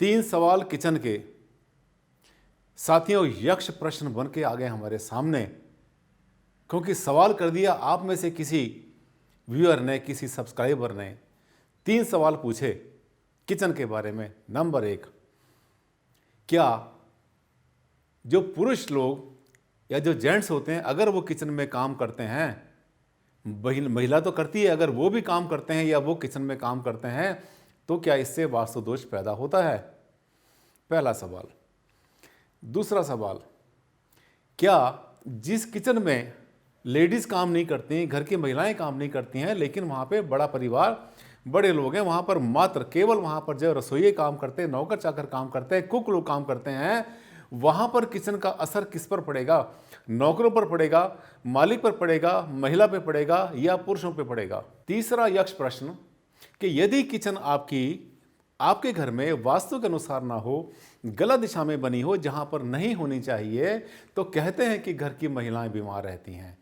तीन सवाल किचन के। साथियों, यक्ष प्रश्न बन के आ गए हमारे सामने, क्योंकि सवाल कर दिया आप में से किसी व्यूअर ने, किसी सब्सक्राइबर ने। तीन सवाल पूछे किचन के बारे में। नंबर एक, क्या जो पुरुष लोग या जो जेंट्स होते हैं, अगर वो किचन में काम करते हैं, महिला तो करती है, अगर वो भी काम करते हैं या वो किचन में काम करते हैं, तो क्या इससे वास्तु दोष पैदा होता है? पहला सवाल। दूसरा सवाल, क्या जिस किचन में लेडीज काम नहीं करती, घर की महिलाएं काम नहीं करती हैं, लेकिन वहां पे बड़ा परिवार, बड़े लोग हैं, वहां पर मात्र केवल वहां पर जो रसोइये काम करते हैं, नौकर चाकर काम करते हैं, कुक लोग काम करते हैं, वहां पर किचन का असर किस पर पड़ेगा? नौकरों पर पड़ेगा, मालिक पर पड़ेगा, महिला पे पड़ेगा या पुरुषों पे पड़ेगा? तीसरा यक्ष प्रश्न, कि यदि किचन आपके घर में वास्तु के अनुसार ना हो, गलत दिशा में बनी हो, जहां पर नहीं होनी चाहिए, तो कहते हैं कि घर की महिलाएं बीमार रहती हैं।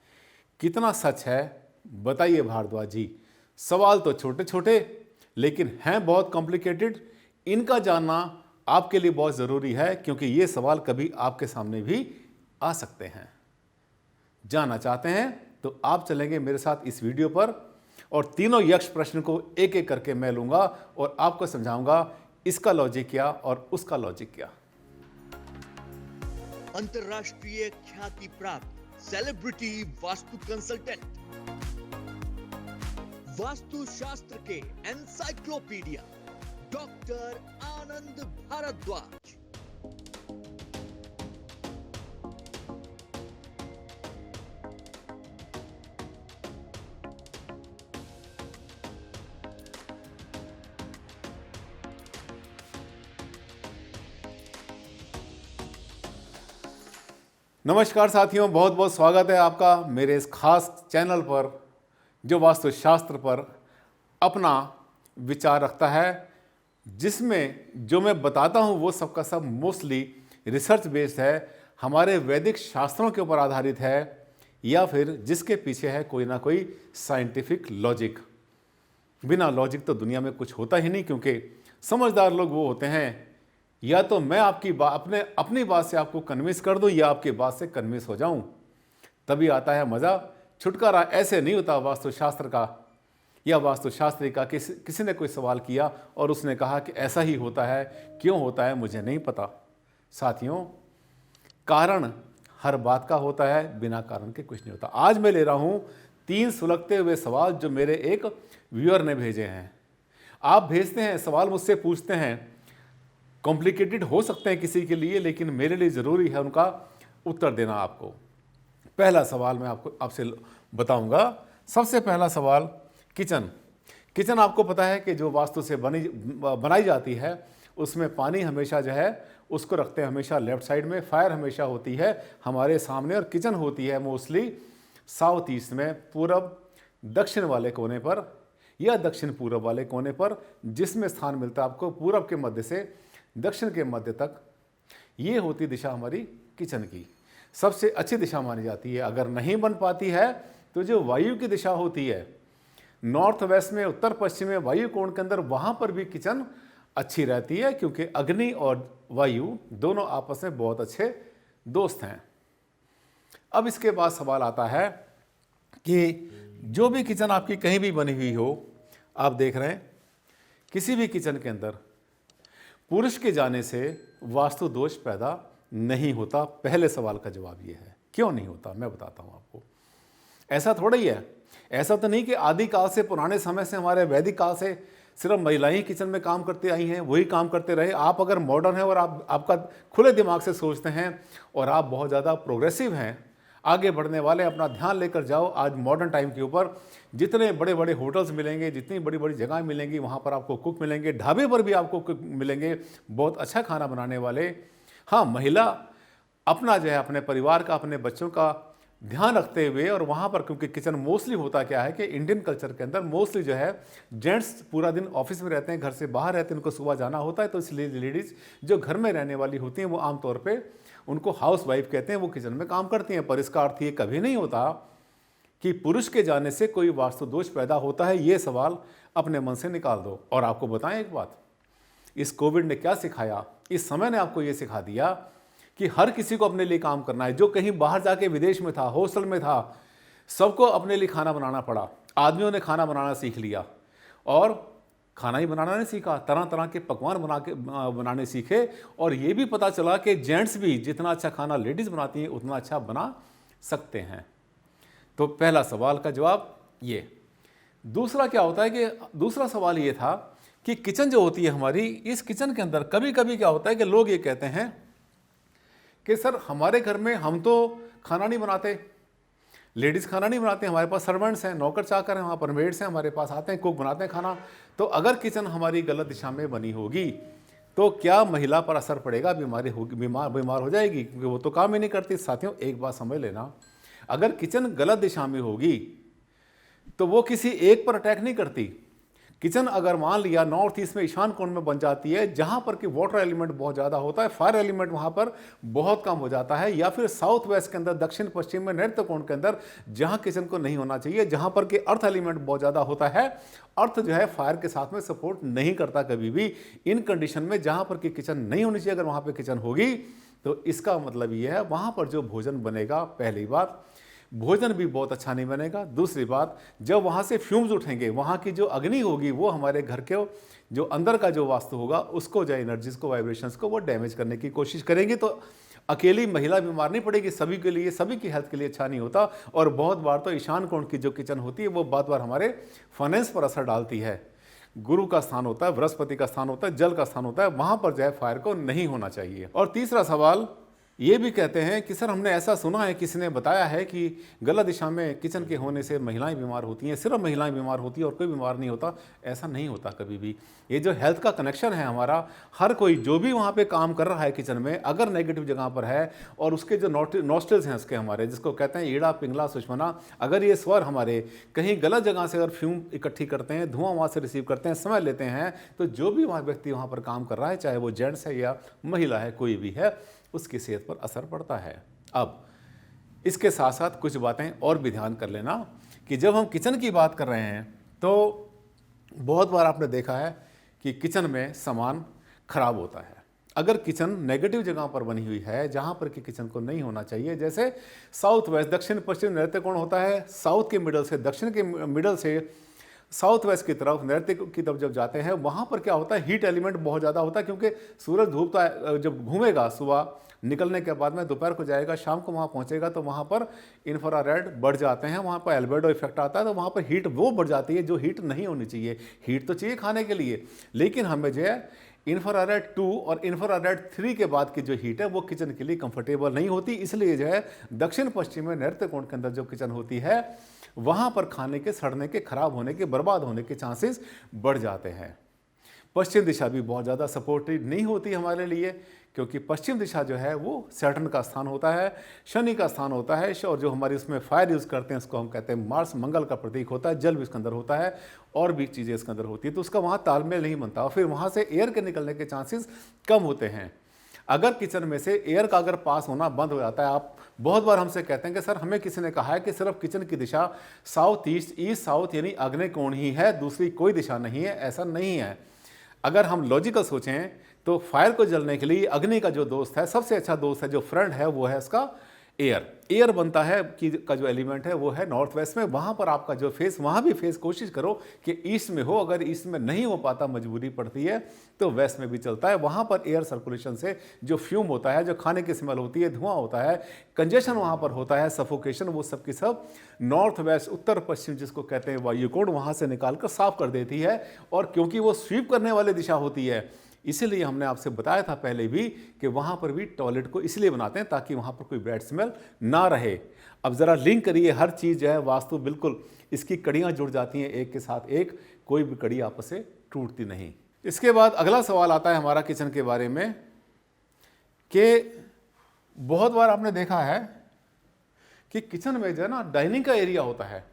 कितना सच है बताइए भारद्वाज जी। सवाल तो छोटे छोटे लेकिन हैं बहुत कॉम्प्लिकेटेड। इनका जानना आपके लिए बहुत ज़रूरी है, क्योंकि ये सवाल कभी आपके सामने भी आ सकते हैं। जानना चाहते हैं तो आप चलेंगे मेरे साथ इस वीडियो पर, और तीनों यक्ष प्रश्न को एक एक करके मैं लूंगा और आपको समझाऊंगा इसका लॉजिक क्या और उसका लॉजिक क्या। अंतरराष्ट्रीय ख्याति प्राप्त सेलिब्रिटी वास्तु कंसल्टेंट, वास्तु शास्त्र के एनसाइक्लोपीडिया डॉक्टर आनंद भारद्वाज। नमस्कार साथियों, बहुत बहुत स्वागत है आपका मेरे इस खास चैनल पर, जो वास्तुशास्त्र पर अपना विचार रखता है, जिसमें जो मैं बताता हूं वो सबका सब मोस्टली रिसर्च बेस्ड है, हमारे वैदिक शास्त्रों के ऊपर आधारित है, या फिर जिसके पीछे है कोई ना कोई साइंटिफिक लॉजिक। बिना लॉजिक तो दुनिया में कुछ होता ही नहीं, क्योंकि समझदार लोग वो होते हैं, या तो मैं आपकी अपनी बात से आपको कन्विंस कर दूं, या आपकी बात से कन्विंस हो जाऊं, तभी आता है मज़ा। छुटकारा ऐसे नहीं होता वास्तुशास्त्र का या वास्तुशास्त्री का। किसी ने कोई सवाल किया और उसने कहा कि ऐसा ही होता है, क्यों होता है मुझे नहीं पता। साथियों, कारण हर बात का होता है, बिना कारण के कुछ नहीं होता। आज मैं ले रहा हूं तीन सुलगते हुए सवाल जो मेरे एक व्यूअर ने भेजे हैं। आप भेजते हैं सवाल, मुझसे पूछते हैं, कॉम्प्लिकेटेड हो सकते हैं किसी के लिए, लेकिन मेरे लिए ज़रूरी है उनका उत्तर देना आपको। पहला सवाल मैं आपसे बताऊंगा। सबसे पहला सवाल, किचन आपको पता है कि जो वास्तु से बनाई जाती है, उसमें पानी हमेशा जो है उसको रखते हैं हमेशा लेफ्ट साइड में, फायर हमेशा होती है हमारे सामने, और किचन होती है मोस्टली साउथ ईस्ट में, पूरब दक्षिण वाले कोने पर या दक्षिण पूरब वाले कोने पर, जिसमें स्थान मिलता है आपको पूरब के मध्य से दक्षिण के मध्य तक। ये होती दिशा हमारी किचन की, सबसे अच्छी दिशा मानी जाती है। अगर नहीं बन पाती है तो जो वायु की दिशा होती है, नॉर्थ वेस्ट में, उत्तर पश्चिम में, वायु कोण के अंदर, वहां पर भी किचन अच्छी रहती है, क्योंकि अग्नि और वायु दोनों आपस में बहुत अच्छे दोस्त हैं। अब इसके बाद सवाल आता है कि जो भी किचन आपकी कहीं भी बनी हुई हो, आप देख रहे हैं किसी भी किचन के अंदर पुरुष के जाने से वास्तु दोष पैदा नहीं होता। पहले सवाल का जवाब यह है। क्यों नहीं होता, मैं बताता हूं आपको। ऐसा थोड़ा ही है, ऐसा तो नहीं कि आदिकाल से, पुराने समय से, हमारे वैदिक काल से सिर्फ महिलाएं किचन में काम करती आई हैं, वही काम करते रहे। आप अगर मॉडर्न हैं और आपका खुले दिमाग से सोचते हैं और आप बहुत ज़्यादा प्रोग्रेसिव हैं, आगे बढ़ने वाले, अपना ध्यान लेकर जाओ आज मॉडर्न टाइम के ऊपर। जितने बड़े बड़े होटल्स मिलेंगे, जितनी बड़ी बड़ी जगह मिलेंगी, वहाँ पर आपको कुक मिलेंगे, ढाबे पर भी आपको कुक मिलेंगे, बहुत अच्छा खाना बनाने वाले। हाँ, महिला अपना जो है अपने परिवार का, अपने बच्चों का ध्यान रखते हुए, और वहाँ पर क्योंकि किचन मोस्टली होता क्या है कि इंडियन कल्चर के अंदर मोस्टली जो है जेंट्स पूरा दिन ऑफिस में रहते हैं, घर से बाहर रहते हैं, उनको सुबह जाना होता है, तो इसलिए लेडीज़ जो घर में रहने वाली होती हैं वो आमतौर पर उनको हाउस वाइफ कहते हैं, वो किचन में काम करती हैं। पर इसका अर्थ ये कभी नहीं होता कि पुरुष के जाने से कोई वास्तु दोष पैदा होता है। ये सवाल अपने मन से निकाल दो। और आपको बताएं एक बात, इस कोविड ने क्या सिखाया, इस समय ने आपको ये सिखा दिया कि हर किसी को अपने लिए काम करना है। जो कहीं बाहर जाके विदेश में था, हॉस्टल में था, सबको अपने लिए खाना बनाना पड़ा। आदमियों ने खाना बनाना सीख लिया और खाना ही बनाना नहीं सीखा, तरह तरह के पकवान बनाने सीखे। और ये भी पता चला कि जेंट्स भी जितना अच्छा खाना लेडीज़ बनाती हैं उतना अच्छा बना सकते हैं। तो पहला सवाल का जवाब ये। दूसरा क्या होता है कि दूसरा सवाल ये था कि किचन जो होती है हमारी, इस किचन के अंदर कभी कभी क्या होता है कि लोग ये कहते हैं कि सर हमारे घर में हम तो खाना नहीं बनाते, लेडीज़ खाना नहीं बनाते, हमारे पास सर्वेंट्स हैं, नौकर चाकर हैं, वहाँ पर मेड्स हैं, हमारे पास आते हैं, कुक बनाते हैं खाना। तो अगर किचन हमारी गलत दिशा में बनी होगी तो क्या महिला पर असर पड़ेगा, बीमारी होगी, बीमार हो जाएगी, क्योंकि वो तो काम ही नहीं करती। साथियों एक बात समझ लेना, अगर किचन गलत दिशा में होगी तो वो किसी एक पर अटैक नहीं करती। किचन अगर मान लिया नॉर्थ ईस्ट में ईशान कोण में बन जाती है, जहां पर कि वाटर एलिमेंट बहुत ज़्यादा होता है, फायर एलिमेंट वहां पर बहुत कम हो जाता है, या फिर साउथ वेस्ट के अंदर, दक्षिण पश्चिम में, नैऋत्य कोण के अंदर जहां किचन को नहीं होना चाहिए, जहां पर कि अर्थ एलिमेंट बहुत ज़्यादा होता है, अर्थ जो है फायर के साथ में सपोर्ट नहीं करता कभी भी। इन कंडीशन में जहां पर कि किचन नहीं होनी चाहिए, अगर वहां पर किचन होगी तो इसका मतलब ये है वहां पर जो भोजन बनेगा, पहली बात भोजन भी बहुत अच्छा नहीं बनेगा। दूसरी बात, जब वहाँ से फ्यूम्स उठेंगे, वहाँ की जो अग्नि होगी वो हमारे घर के जो अंदर का जो वास्तु होगा उसको, जो एनर्जीज को, वाइब्रेशंस को वो डैमेज करने की कोशिश करेंगी। तो अकेली महिला बीमार नहीं पड़ेगी, सभी के लिए, सभी की हेल्थ के लिए अच्छा नहीं होता। और बहुत बार तो ईशान कोण की जो किचन होती है वो बहुत बार हमारे फाइनेंस पर असर डालती है। गुरु का स्थान होता है, बृहस्पति का स्थान होता है, जल का स्थान होता है, वहाँ पर जो है फायर को नहीं होना चाहिए। और तीसरा सवाल ये भी कहते हैं कि सर हमने ऐसा सुना है, किसी ने बताया है कि गलत दिशा में किचन के होने से महिलाएं बीमार होती हैं, सिर्फ महिलाएं बीमार होती हैं और कोई बीमार नहीं होता। ऐसा नहीं होता कभी भी। ये जो हेल्थ का कनेक्शन है हमारा, हर कोई जो भी वहाँ पे काम कर रहा है किचन में, अगर नेगेटिव जगह पर है और उसके जो नॉस्ट्रल्स हैं उसके हमारे, जिसको कहते हैं ईड़ा, पिंगला, सुषमना, अगर ये स्वर हमारे कहीं गलत जगह से अगर फ्यूम इकट्ठी करते हैं, धुआं वहाँ से रिसीव करते हैं, समय लेते हैं, तो जो भी वहाँ व्यक्ति वहाँ पर काम कर रहा है, चाहे वो जेंट्स है या महिला है, कोई भी है, उसकी सेहत पर असर पड़ता है। अब इसके साथ साथ कुछ बातें और भी ध्यान कर लेना कि जब हम किचन की बात कर रहे हैं तो बहुत बार आपने देखा है कि किचन में सामान खराब होता है। अगर किचन नेगेटिव जगह पर बनी हुई है, जहां पर कि किचन को नहीं होना चाहिए, जैसे साउथ वेस्ट, दक्षिण पश्चिम, नैऋत्य कोण होता है, साउथ के मिडल से, दक्षिण के मिडल से साउथ वेस्ट की तरफ, नैऋत्य की तरफ जब जाते हैं, वहाँ पर क्या होता है, हीट एलिमेंट बहुत ज़्यादा होता है, क्योंकि सूरज धूप तो जब घूमेगा सुबह निकलने के बाद में, दोपहर को जाएगा, शाम को वहाँ पहुँचेगा, तो वहाँ पर इंफ्रारेड बढ़ जाते हैं, वहाँ पर एल्बेडो इफेक्ट आता है, तो वहाँ पर हीट वो बढ़ जाती है जो हीट नहीं होनी चाहिए। हीट तो चाहिए खाने के लिए, लेकिन हमें जो है इंफ्रारेड 2 और इंफ्रारेड 3 के बाद की जो हीट है वो किचन के लिए कंफर्टेबल नहीं होती। इसलिए जो है दक्षिण पश्चिम में, नैऋत्य कोण के अंदर जो किचन होती है, वहाँ पर खाने के सड़ने के, खराब होने के, बर्बाद होने के चांसेस बढ़ जाते हैं। पश्चिम दिशा भी बहुत ज़्यादा सपोर्टिव नहीं होती हमारे लिए, क्योंकि पश्चिम दिशा जो है वो सैटर्न का स्थान होता है, शनि का स्थान होता है, और जो हमारी उसमें फायर यूज़ करते हैं उसको हम कहते हैं मार्स, मंगल का प्रतीक होता है, जल भी इसके अंदर होता है, और भी चीज़ें इसके अंदर होती है, तो उसका वहाँ तालमेल नहीं बनता, और फिर वहाँ से एयर के निकलने के चांसेस कम होते हैं। अगर किचन में से एयर का अगर पास होना बंद हो जाता है, आप बहुत बार हमसे कहते हैं कि सर हमें किसी ने कहा है कि सिर्फ किचन की दिशा साउथ ईस्ट, ईस्ट साउथ यानी आग्नेय कोण ही है, दूसरी कोई दिशा नहीं है। ऐसा नहीं है। अगर हम लॉजिकल सोचें तो फायर को जलने के लिए अग्नि का जो दोस्त है, सबसे अच्छा दोस्त है, जो फ्रेंड है, वो है इसका एयर। एयर बनता है कि का जो एलिमेंट है वो है नॉर्थ वेस्ट में। वहाँ पर आपका जो फेस, वहाँ भी फेस कोशिश करो कि ईस्ट में हो। अगर ईस्ट में नहीं हो पाता, मजबूरी पड़ती है, तो वेस्ट में भी चलता है। वहाँ पर एयर सर्कुलेशन से जो फ्यूम होता है, जो खाने की स्मेल होती है, धुआं होता है, कंजेशन वहाँ पर होता है, सफोकेशन, वो सब की सब नॉर्थ वेस्ट, उत्तर पश्चिम जिसको कहते हैं वायुकोण, वहाँ से निकाल कर साफ कर देती है। और क्योंकि वो स्वीप करने वाली दिशा होती है, इसीलिए हमने आपसे बताया था पहले भी कि वहाँ पर भी टॉयलेट को इसलिए बनाते हैं ताकि वहाँ पर कोई बैड स्मेल ना रहे। अब ज़रा लिंक करिए, हर चीज़ जो है वास्तु बिल्कुल इसकी कड़ियाँ जुड़ जाती हैं एक के साथ एक, कोई भी कड़ी आपस से टूटती नहीं। इसके बाद अगला सवाल आता है हमारा किचन के बारे में कि बहुत बार आपने देखा है कि किचन में जो है ना डाइनिंग का एरिया होता है,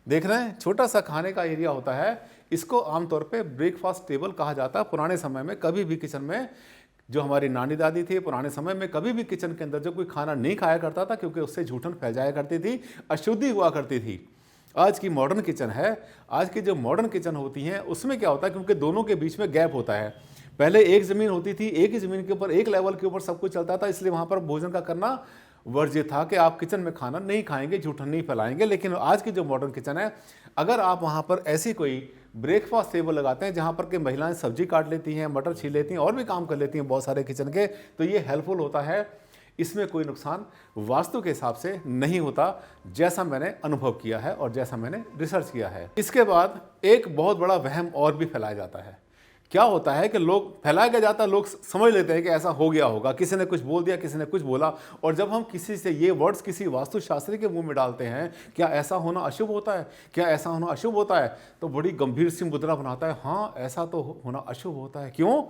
देख रहे हैं, छोटा सा खाने का एरिया होता है। इसको आमतौर पे ब्रेकफास्ट टेबल कहा जाता है। पुराने समय में कभी भी किचन में, जो हमारी नानी दादी थी, पुराने समय में कभी भी किचन के अंदर जो कोई खाना नहीं खाया करता था, क्योंकि उससे जूठन फैल जाया करती थी, अशुद्धि हुआ करती थी। आज की मॉडर्न किचन है, आज की जो मॉडर्न किचन होती हैं उसमें क्या होता है, क्योंकि दोनों के बीच में गैप होता है, पहले एक ज़मीन होती थी, एक ही ज़मीन के ऊपर एक लेवल के ऊपर सब कुछ चलता था, इसलिए वहाँ पर भोजन का करना वर्जित था कि आप किचन में खाना नहीं खाएंगे, जूठन नहीं फैलाएंगे। लेकिन आज की जो मॉडर्न किचन है, अगर आप वहाँ पर ऐसी कोई ब्रेकफास्ट टेबल लगाते हैं जहाँ पर कि महिलाएं सब्जी काट लेती हैं, मटर छील लेती हैं और भी काम कर लेती हैं बहुत सारे किचन के, तो ये हेल्पफुल होता है। इसमें कोई नुकसान वास्तु के हिसाब से नहीं होता, जैसा मैंने अनुभव किया है और जैसा मैंने रिसर्च किया है। इसके बाद एक बहुत बड़ा वहम और भी फैलाया जाता है। क्या होता है कि लोग फैलाया गया जाता है, लोग समझ लेते हैं कि ऐसा हो गया होगा, किसी ने कुछ बोल दिया, किसी ने कुछ बोला, और जब हम किसी से ये वर्ड्स किसी वास्तुशास्त्री के मुंह में डालते हैं, क्या ऐसा होना अशुभ होता है, क्या ऐसा होना अशुभ होता है, तो बड़ी गंभीर सी मुद्रा बनाता है, हाँ ऐसा तो होना अशुभ होता है। क्यों?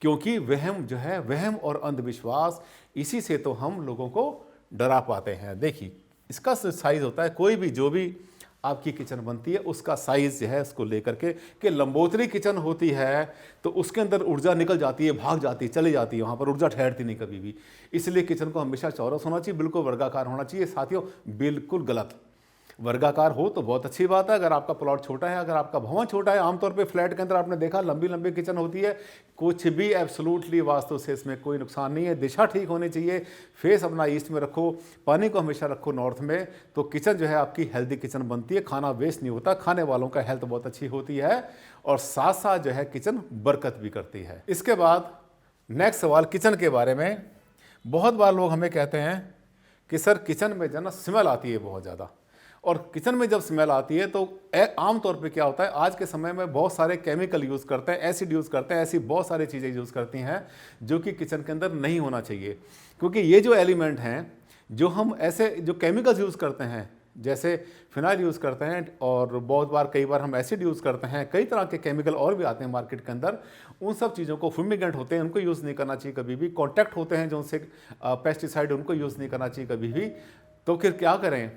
क्योंकि वहम जो है, वहम और अंधविश्वास, इसी से तो हम लोगों को डरा पाते हैं। देखिए, इसका साइज होता है, कोई भी जो भी आपकी किचन बनती है उसका साइज जो है उसको लेकर के, कि लंबोतरी किचन होती है तो उसके अंदर ऊर्जा निकल जाती है, भाग जाती है, चली जाती है, वहाँ पर ऊर्जा ठहरती नहीं कभी भी। इसलिए किचन को हमेशा चौरस होना चाहिए, बिल्कुल वर्गाकार होना चाहिए। साथियों, बिल्कुल गलत। वर्गाकार हो तो बहुत अच्छी बात है। अगर आपका प्लॉट छोटा है, अगर आपका भवन छोटा है, आमतौर पे फ्लैट के अंदर आपने देखा लंबी लंबी किचन होती है, कुछ भी एब्सोल्युटली वास्तु से इसमें कोई नुकसान नहीं है। दिशा ठीक होनी चाहिए, फेस अपना ईस्ट में रखो, पानी को हमेशा रखो नॉर्थ में, तो किचन जो है आपकी हेल्दी किचन बनती है, खाना वेस्ट नहीं होता, खाने वालों का हेल्थ बहुत अच्छी होती है, और साथ साथ जो है किचन बरकत भी करती है। इसके बाद नेक्स्ट सवाल किचन के बारे में। बहुत बार लोग हमें कहते हैं कि सर किचन में जो ना स्मेल आती है बहुत ज़्यादा, और किचन में जब स्मेल आती है तो आम तौर पे क्या होता है, आज के समय में बहुत सारे केमिकल यूज़ करते हैं, एसिड यूज़ करते हैं, ऐसी बहुत सारी चीज़ें यूज़ करती हैं जो कि किचन के अंदर नहीं होना चाहिए। क्योंकि ये जो एलिमेंट हैं, जो हम ऐसे जो केमिकल्स यूज़ करते हैं, जैसे फिनाइल यूज़ करते हैं, और बहुत बार कई बार हम एसिड यूज़ करते हैं, कई तरह के केमिकल और भी आते हैं मार्केट के अंदर, उन सब चीज़ों को फ्यूमिगेंट होते हैं, उनको यूज़ नहीं करना चाहिए कभी भी। कॉन्टैक्ट होते हैं जो उनसे पेस्टिसाइड, उनको यूज़ नहीं करना चाहिए कभी भी। तो फिर क्या करें,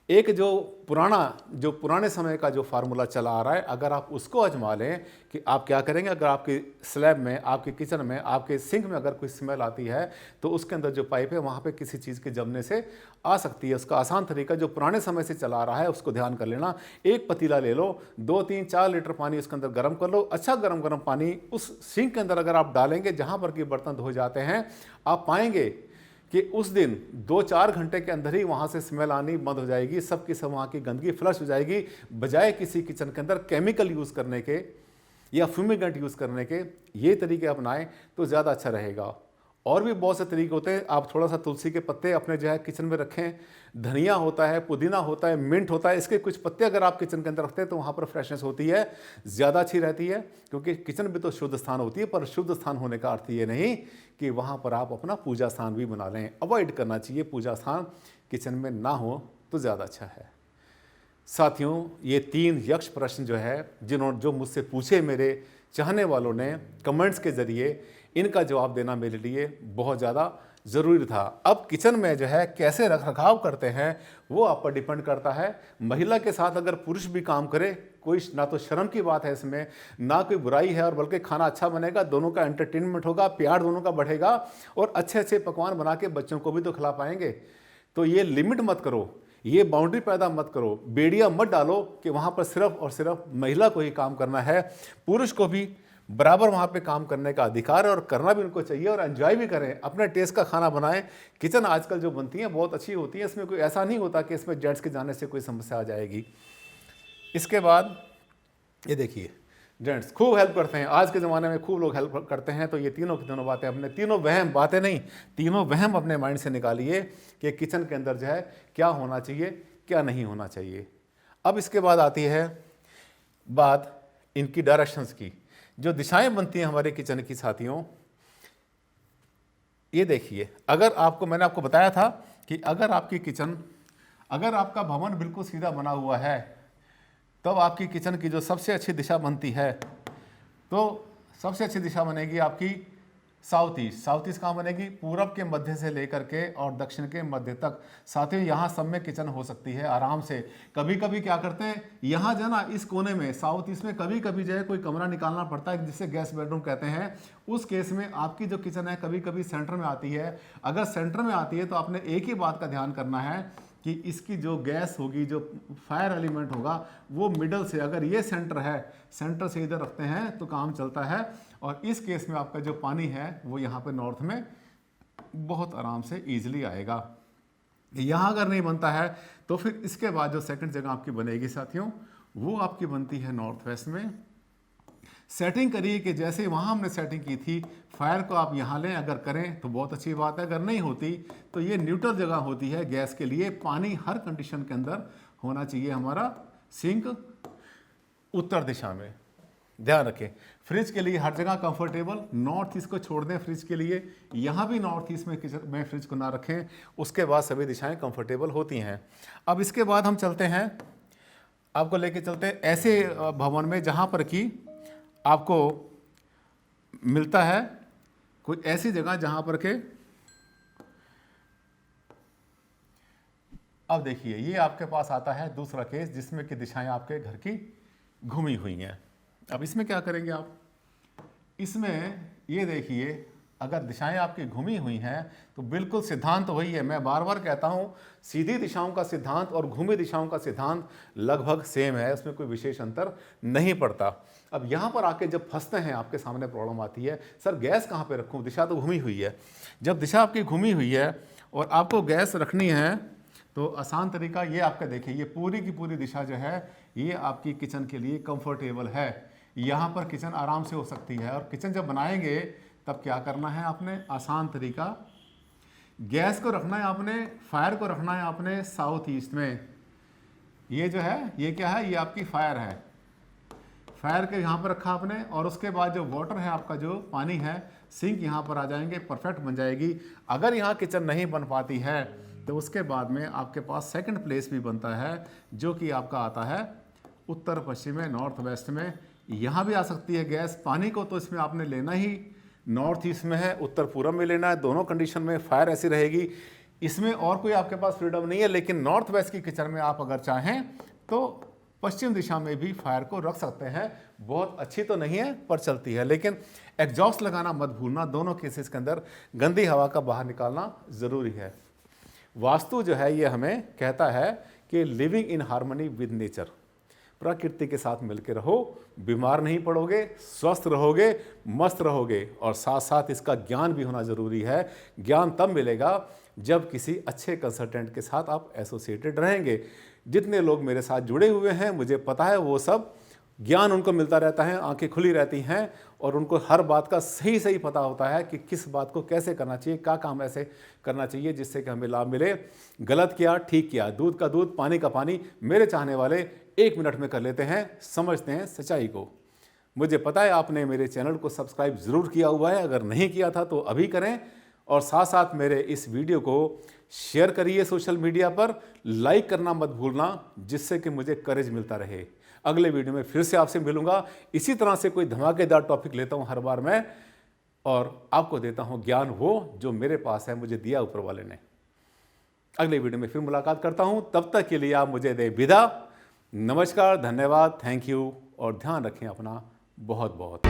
एक जो पुराने समय का जो फार्मूला चला आ रहा है, अगर आप उसको आजमा लें कि आप क्या करेंगे, अगर आपकी स्लैब में, आपके किचन में, आपके सिंक में अगर कोई स्मेल आती है तो उसके अंदर जो पाइप है वहाँ पे किसी चीज़ के जमने से आ सकती है। उसका आसान तरीका जो पुराने समय से चला आ रहा है उसको ध्यान कर लेना। एक पतीला ले लो, 2, 3, 4 लीटर पानी उसके अंदर गर्म कर लो, अच्छा गर्म पानी उस सिंक के अंदर अगर आप डालेंगे जहाँ पर कि बर्तन धो जाते हैं, आप पाएंगे कि उस दिन 2-4 घंटे के अंदर ही वहाँ से स्मेल आनी बंद हो जाएगी, सबकी सब वहाँ की गंदगी फ्लश हो जाएगी। बजाय किसी किचन के अंदर केमिकल यूज़ करने के या फ्यूमिगेंट यूज़ करने के, ये तरीके अपनाएं तो ज़्यादा अच्छा रहेगा। और भी बहुत से तरीके होते हैं। आप थोड़ा सा तुलसी के पत्ते अपने जो है किचन में रखें, धनिया होता है, पुदीना होता है, मिंट होता है, इसके कुछ पत्ते अगर आप किचन के अंदर रखते हैं तो वहाँ पर फ्रेशनेस होती है, ज़्यादा अच्छी रहती है। क्योंकि किचन भी तो शुद्ध स्थान होती है, पर शुद्ध स्थान होने का अर्थ ये नहीं कि वहाँ पर आप अपना पूजा स्थान भी बना लें। अवॉइड करना चाहिए, पूजा स्थान किचन में ना हो तो ज़्यादा अच्छा है। साथियों, ये 3 यक्ष प्रश्न जो है जो मुझसे पूछे मेरे चाहने वालों ने कमेंट्स के ज़रिए, इनका जवाब देना मेरे लिए बहुत ज़्यादा ज़रूरी था। अब किचन में जो है कैसे रख रखाव करते हैं वो आप पर डिपेंड करता है। महिला के साथ अगर पुरुष भी काम करे, कोई ना तो शर्म की बात है इसमें, ना कोई बुराई है, और बल्कि खाना अच्छा बनेगा, दोनों का एंटरटेनमेंट होगा, प्यार दोनों का बढ़ेगा, और अच्छे अच्छे पकवान बना के बच्चों को भी तो खिला पाएंगे। तो ये लिमिट मत करो, ये बाउंड्री पैदा मत करो, बेड़ियाँ मत डालो कि वहाँ पर सिर्फ और सिर्फ महिला को ही काम करना है। पुरुष को भी बराबर वहाँ पे काम करने का अधिकार है, और करना भी उनको चाहिए, और एंजॉय भी करें, अपने टेस्ट का खाना बनाएं। किचन आजकल जो बनती हैं बहुत अच्छी होती है, इसमें कोई ऐसा नहीं होता कि इसमें जेंट्स के जाने से कोई समस्या आ जाएगी। इसके बाद ये देखिए, जेंट्स खूब हेल्प करते हैं, आज के ज़माने में खूब लोग हेल्प करते हैं। तो ये तीनों की तीनों बातें, अपने तीनों वहम, बातें नहीं, तीनों वहम अपने माइंड से निकालिए कि किचन के अंदर जो है क्या होना चाहिए, क्या नहीं होना चाहिए। अब इसके बाद आती है बात इनकी डायरेक्शंस की, जो दिशाएं बनती हैं हमारे किचन की। साथियों, ये देखिए, अगर आपको, मैंने आपको बताया था कि अगर आपकी किचन, अगर आपका भवन बिल्कुल सीधा बना हुआ है, तब आपकी किचन की जो सबसे अच्छी दिशा बनती है, तो सबसे अच्छी दिशा बनेगी आपकी साउथ ईस्ट। साउथ ईस्ट कहाँ बनेगी? पूरब के मध्य से लेकर के और दक्षिण के मध्य तक। साथियों, यहाँ सब में किचन हो सकती है आराम से। कभी कभी क्या करते हैं, यहाँ जो है ना, इस कोने में साउथ ईस्ट में कभी कभी जो है कोई कमरा निकालना पड़ता है जिसे गेस्ट बेडरूम कहते हैं। उस केस में आपकी जो किचन है कभी कभी सेंटर में आती है। अगर सेंटर में आती है तो आपने एक ही बात का ध्यान करना है कि इसकी जो गैस होगी, जो फायर एलिमेंट होगा वो मिडल से, अगर ये सेंटर है, सेंटर से इधर रखते हैं तो काम चलता है। और इस केस में आपका जो पानी है वो यहाँ पे नॉर्थ में बहुत आराम से ईजिली आएगा। यहाँ अगर नहीं बनता है तो फिर इसके बाद जो सेकंड जगह आपकी बनेगी साथियों, वो आपकी बनती है नॉर्थ वेस्ट में। सेटिंग करिए कि जैसे वहाँ हमने सेटिंग की थी, फायर को आप यहाँ लें, अगर करें तो बहुत अच्छी बात है, अगर नहीं होती तो ये न्यूट्रल जगह होती है गैस के लिए। पानी हर कंडीशन के अंदर होना चाहिए हमारा सिंक उत्तर दिशा में, ध्यान रखें। फ्रिज के लिए हर जगह कंफर्टेबल, नॉर्थ ईस्ट को छोड़ दें फ्रिज के लिए, यहाँ भी नॉर्थ ईस्ट में किचन में फ्रिज को ना रखें, उसके बाद सभी दिशाएं कंफर्टेबल होती हैं। अब इसके बाद हम चलते हैं, आपको लेके चलते हैं ऐसे भवन में जहाँ पर कि आपको मिलता है कोई ऐसी जगह जहां पर के, अब देखिए ये आपके पास आता है दूसरा केस जिसमें कि दिशाएं आपके घर की घूमी हुई हैं। अब इसमें क्या करेंगे आप, इसमें ये देखिए अगर दिशाएं आपकी घूमी हुई हैं तो बिल्कुल सिद्धांत वही है। मैं बार बार कहता हूं सीधी दिशाओं का सिद्धांत और घूमी दिशाओं का सिद्धांत लगभग सेम है, उसमें कोई विशेष अंतर नहीं पड़ता। अब यहाँ पर आके जब फंसते हैं आपके सामने प्रॉब्लम आती है, सर गैस कहाँ पे रखूँ, दिशा तो घूमी हुई है। जब दिशा आपकी घूमी हुई है और आपको गैस रखनी है तो आसान तरीका ये आपका देखिए, ये पूरी की पूरी दिशा जो है ये आपकी किचन के लिए कंफर्टेबल है। यहाँ पर किचन आराम से हो सकती है। और किचन जब बनाएंगे तब क्या करना है आपने, आसान तरीका, गैस को रखना है आपने, फायर को रखना है आपने साउथ ईस्ट में। ये जो है ये क्या है, ये आपकी फायर है, फायर के यहाँ पर रखा आपने। और उसके बाद जो वाटर है आपका, जो पानी है, सिंक यहाँ पर आ जाएंगे, परफेक्ट बन जाएगी। अगर यहाँ किचन नहीं बन पाती है तो उसके बाद में आपके पास सेकंड प्लेस भी बनता है जो कि आपका आता है उत्तर पश्चिम में, नॉर्थ वेस्ट में। यहाँ भी आ सकती है गैस। पानी को तो इसमें आपने लेना ही नॉर्थ ईस्ट में है, उत्तर पूर्व में लेना है, दोनों कंडीशन में फायर ऐसी रहेगी। इसमें और कोई आपके पास फ्रीडम नहीं है। लेकिन नॉर्थ वेस्ट की किचन में आप अगर चाहें तो पश्चिम दिशा में भी फायर को रख सकते हैं। बहुत अच्छी तो नहीं है पर चलती है। लेकिन एग्जॉस्ट लगाना मत भूलना, दोनों केसेस के अंदर गंदी हवा का बाहर निकालना ज़रूरी है। वास्तु जो है ये हमें कहता है कि living in harmony with nature, प्रकृति के साथ मिलकर रहो, बीमार नहीं पड़ोगे, स्वस्थ रहोगे, मस्त रहोगे। और साथ साथ इसका ज्ञान भी होना ज़रूरी है। ज्ञान तब मिलेगा जब किसी अच्छे कंसल्टेंट के साथ आप एसोसिएटेड रहेंगे। जितने लोग मेरे साथ जुड़े हुए हैं मुझे पता है वो सब ज्ञान उनको मिलता रहता है, आंखें खुली रहती हैं और उनको हर बात का सही सही पता होता है कि किस बात को कैसे करना चाहिए, क्या काम ऐसे करना चाहिए जिससे कि हमें लाभ मिले। गलत किया, ठीक किया, दूध का दूध, पानी का पानी, मेरे चाहने वाले 1 मिनट में कर लेते हैं, समझते हैं सच्चाई को। मुझे पता है आपने मेरे चैनल को सब्सक्राइब ज़रूर किया हुआ है, अगर नहीं किया था तो अभी करें। और साथ साथ मेरे इस वीडियो को शेयर करिए सोशल मीडिया पर, लाइक करना मत भूलना, जिससे कि मुझे करेज मिलता रहे। अगले वीडियो में फिर से आपसे मिलूंगा, इसी तरह से कोई धमाकेदार टॉपिक लेता हूं हर बार मैं, और आपको देता हूं ज्ञान वो जो मेरे पास है, मुझे दिया ऊपर वाले ने। अगले वीडियो में फिर मुलाकात करता हूं, तब तक के लिए आप मुझे दे विदा। नमस्कार, धन्यवाद, थैंक यू और ध्यान रखें अपना बहुत बहुत।